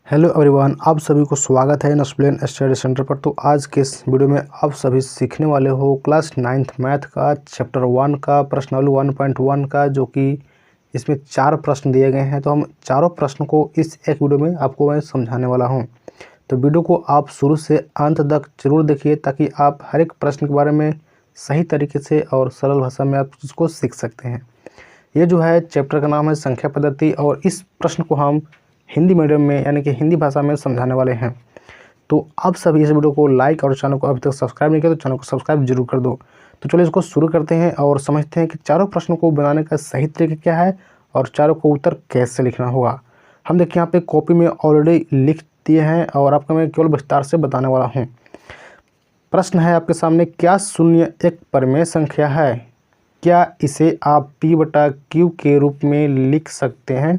Hello everyone, आप सभी को स्वागत है नसप्लेन स्टडी सेंटर पर। तो आज के इस वीडियो में आप सभी सीखने वाले हो क्लास 9th मैथ का चैप्टर 1 का प्रश्नावली 1.1 का, जो कि इसमें 4 प्रश्न दिए गए हैं। तो हम चारों प्रश्न को इस एक वीडियो में आपको मैं समझाने वाला हूं। तो वीडियो को आप शुरू से अंत तक जरूर देखिए, ताकि आप हर एक प्रश्न के बारे में सही तरीके से और सरल भाषा में आप इसको सीख सकते हैं। ये जो है चैप्टर का नाम है संख्या पद्धति, और इस प्रश्न को हम हिंदी मीडियम में यानी कि हिंदी भाषा में समझाने वाले हैं। तो आप सभी इस वीडियो को लाइक और चैनल को अभी तक सब्सक्राइब नहीं किया तो चैनल को सब्सक्राइब जरूर कर दो। तो चलिए इसको शुरू करते हैं और समझते हैं कि चारों प्रश्नों को बनाने का सही तरीका क्या है और चारों को उत्तर कैसे लिखना होगा। हम देखिए यहाँ पे कॉपी में ऑलरेडी लिख दिए हैं और आपको मैं केवल विस्तार से बताने वाला हूँ। प्रश्न है आपके सामने, क्या शून्य एक परिमेय संख्या है? क्या इसे आप p/q के रूप में लिख सकते हैं,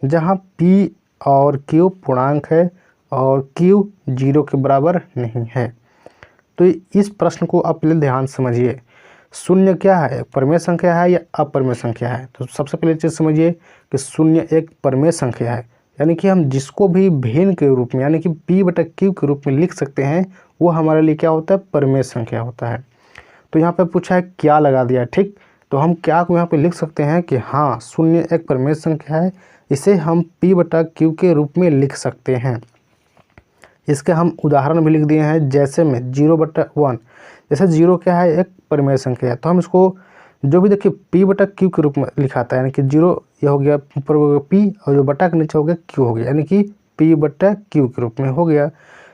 जहाँ p और q पूर्णांक है और q 0 के बराबर नहीं है? तो इस प्रश्न को आप पहले ध्यान समझिए। शून्य क्या है, परिमेय संख्या है या अपरिमेय संख्या है? तो सबसे पहले चीज़ समझिए कि शून्य एक परिमेय संख्या है, यानी कि हम जिसको भी भिन्न के रूप में यानी कि p/q के रूप में लिख सकते हैं, वो हमारे लिए क्या होता है, परिमेय संख्या होता है। तो यहाँ पे पूछा है क्या लगा दिया, ठीक। तो हम क्या को यहाँ पे लिख सकते हैं कि हाँ, शून्य एक परिमेय संख्या है, इसे हम p/q के रूप में लिख सकते हैं। इसके हम उदाहरण भी लिख दिए हैं, जैसे में 0/1। जैसे 0 क्या है, एक परिमेय संख्या है, तो हम इसको जो भी देखिए p/q के रूप में लिखाता है, यानी कि 0 ये हो गया ऊपर हो गया p और जो बटा के नीचे हो गया q हो गया, यानी कि p/q के रूप में हो गया।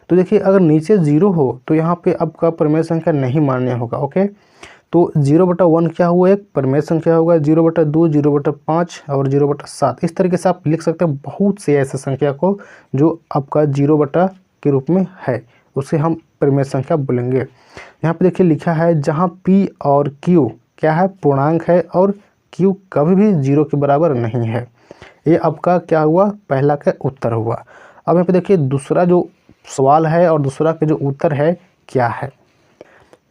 तो देखिए अगर नीचे 0 हो तो यहाँ पे आपका परिमेय संख्या नहीं मान्य होगा। ओके, तो 0/1 क्या हुआ, एक परिमेय संख्या होगा। 0/2, 0/5 और 0/7 इस तरीके से आप लिख सकते हैं बहुत से ऐसे संख्या को जो आपका 0 के रूप में है, उसे हम परिमेय संख्या बोलेंगे। यहाँ पे देखिए लिखा है, जहाँ p और q क्या है, पूर्णांक है और q कभी भी 0 के बराबर नहीं है। ये आपका क्या हुआ, पहला का उत्तर हुआ। अब यहाँ पे देखिए दूसरा जो सवाल है और दूसरा का जो उत्तर है क्या है।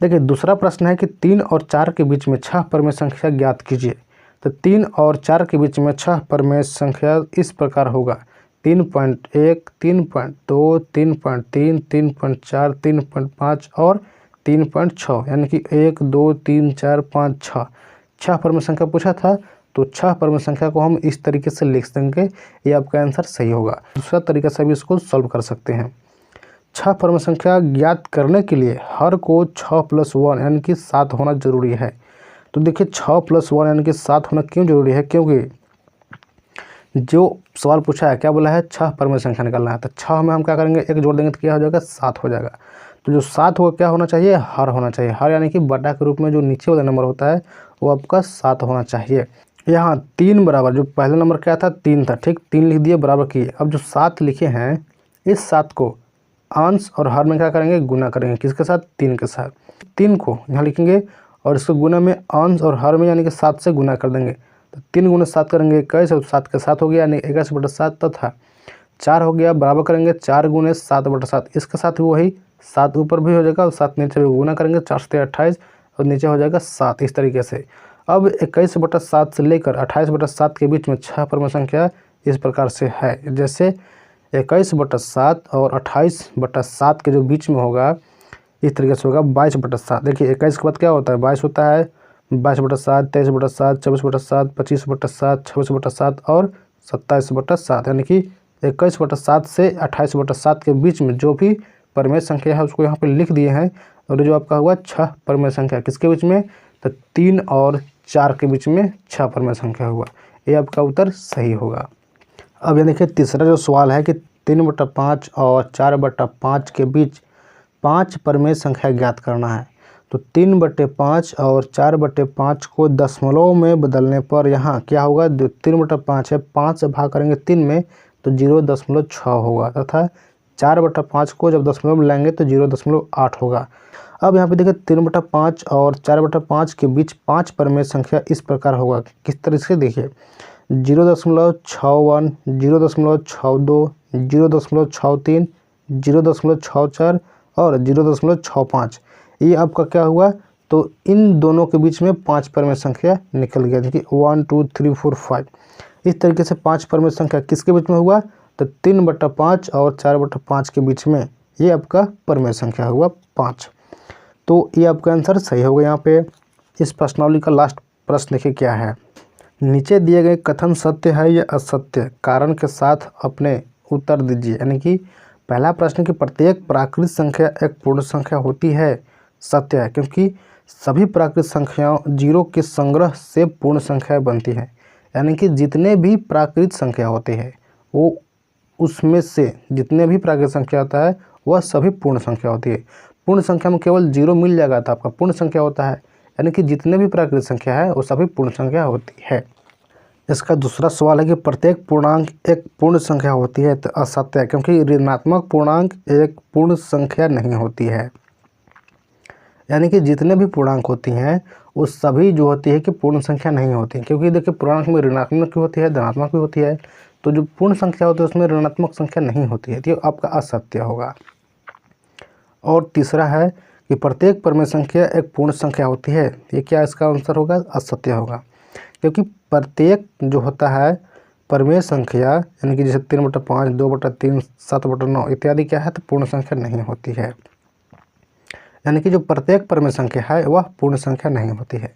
देखिए दूसरा प्रश्न है कि 3 और 4 के बीच में 6 परिमेय संख्या ज्ञात कीजिए। तो 3 और 4 के बीच में 6 परिमेय संख्या इस प्रकार होगा, 3.1, 3.2, 3.3, 3.4, 3.5 और 3.6, यानी कि 1, 2, 3, 4, 5, 6 छः परिमेय संख्या पूछा था। तो 6 परिमेय संख्या को हम इस तरीके से लिख देंगे, ये आपका आंसर सही होगा। दूसरा तरीका से भी इसको सॉल्व कर सकते हैं। 6 परिमेय संख्या ज्ञात करने के लिए हर को 6+1 यानी कि 7 होना जरूरी है। तो देखिए 6+1 यानी कि 7 होना क्यों जरूरी है, क्योंकि जो सवाल पूछा है क्या बोला है, 6 परिमेय संख्या निकालना है। तो 6 में हम क्या करेंगे, एक जोड़ देंगे तो क्या हो जाएगा, 7 हो जाएगा। तो जो 7 होगा क्या होना चाहिए, हर होना चाहिए। हर यानी कि बटा के रूप में जो नीचे वाला नंबर होता है वो आपका 7 होना चाहिए। यहाँ 3 बराबर, जो पहला नंबर क्या था, 3 था, ठीक, 3 लिख दिए, बराबर किए। अब जो 7 लिखे हैं, इस 7 को अंश और हर में क्या करेंगे, गुना करेंगे। किसके साथ, 3 के साथ। 3 को यहाँ लिखेंगे और इसको गुना में अंश और हर में यानी कि 7 से गुना कर देंगे। तो 3 गुना 7 करेंगे 21, और 7 के 7 हो गया, यानी 21/7 तथा 4 हो गया, बराबर करेंगे 4 गुने 7/7। इसके साथ वही 7 ऊपर भी हो जाएगा और 7 नीचे भी गुना करेंगे, 4 से 28 और नीचे हो जाएगा 7, इस तरीके से। अब 21/7 से लेकर 28/7 के बीच में 6 परिमेय संख्या इस प्रकार से है, जैसे 21/7 और 28/7 के जो बीच में होगा इस तरीके से होगा 22/7। देखिए 21 के बाद क्या होता है, 22 होता है, 22/7, 23/7, 24/7, 25/7, 26/7 और 27/7, यानी कि 21/7 से 28/7 के बीच में जो भी परिमेय संख्या है उसको यहाँ पे लिख दिए हैं। और जो आपका हुआ 6 परिमेय संख्या किसके बीच में, तो 3 और 4 के बीच में 6 परिमेय संख्या हुआ, ये आपका उत्तर सही होगा। अब ये देखिए तीसरा जो सवाल है कि 3/5 और 4/5 के बीच 5 परिमेय संख्या ज्ञात करना है। तो 3/5 और 4/5 को दशमलव में बदलने पर यहाँ क्या होगा, जो 3/5 है, 5 से भाग करेंगे 3 में तो 0.6 होगा, तथा 4/5 को जब दशमलव में लाएंगे तो 0.8 होगा। अब यहाँ पे देखिए 3/5 और 4/5 के बीच 5 परिमेय संख्या इस प्रकार होगा, किस तरह से देखिए, 0.61, 0.62, 0.63, 0.64 और 0.65। ये आपका क्या हुआ, तो इन दोनों के बीच में 5 परिमेय संख्या निकल गया। देखिए 1 2 3 4 5 इस तरीके से 5 परिमेय संख्या किसके बीच में हुआ, तो 3/5 और 4/5 के बीच में ये आपका परमेय संख्या हुआ 5। तो ये आपका आंसर सही होगा। यहाँ पे इस प्रश्नावली का लास्ट प्रश्न देखिए क्या है। नीचे दिए गए कथन सत्य है या असत्य, कारण के साथ अपने उत्तर दीजिए। यानी कि पहला प्रश्न कि प्रत्येक प्राकृत संख्या एक पूर्ण संख्या होती है, सत्य है, क्योंकि सभी प्राकृत संख्याओं जीरो के संग्रह से पूर्ण संख्या बनती है। यानी कि जितने भी प्राकृत संख्या होते हैं वो उसमें से जितने भी प्राकृत संख्या होता है वह सभी पूर्ण संख्या होती है। पूर्ण संख्या में केवल जीरो मिल जाएगा तो आपका पूर्ण संख्या होता है। यानी कि जितने भी प्राकृत संख्या है वो सभी पूर्ण संख्या होती है। इसका दूसरा सवाल है कि प्रत्येक पूर्णांक एक पूर्ण संख्या होती है, तो असत्य है, क्योंकि ऋणात्मक पूर्णांक एक पूर्ण संख्या नहीं होती है। यानी कि जितने भी पूर्णांक होती हैं वो सभी जो होती है कि पूर्ण संख्या नहीं होती, क्योंकि देखिए पूर्णांक में ऋणात्मक भी होती है, धनात्मक भी होती है, तो जो पूर्ण संख्या होती है उसमें ऋणात्मक संख्या नहीं होती है, तो ये आपका असत्य होगा। और तीसरा है कि प्रत्येक परमेय संख्या एक पूर्ण संख्या होती है, ये क्या इसका आंसर होगा? असत्य होगा, क्योंकि प्रत्येक जो होता है परमेय संख्या यानी कि जैसे 3/5, 2/3, 7/9 इत्यादि क्या है तो पूर्ण संख्या नहीं होती है। यानी कि जो प्रत्येक परमेय संख्या है वह पूर्ण संख्या नहीं होती है।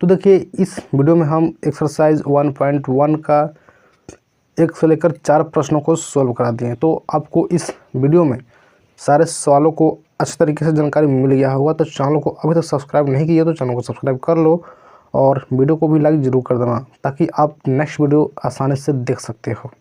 तो देखिए इस वीडियो में हम एक्सरसाइज 1.1 का 1 से लेकर 4 प्रश्नों को सॉल्व करा दिए। तो आपको इस वीडियो में सारे सवालों को अच्छी तरीके से जानकारी मिल गया होगा। तो चैनल को अभी तक सब्सक्राइब नहीं किया तो चैनल को सब्सक्राइब कर लो और वीडियो को भी लाइक ज़रूर कर देना, ताकि आप नेक्स्ट वीडियो आसानी से देख सकते हो।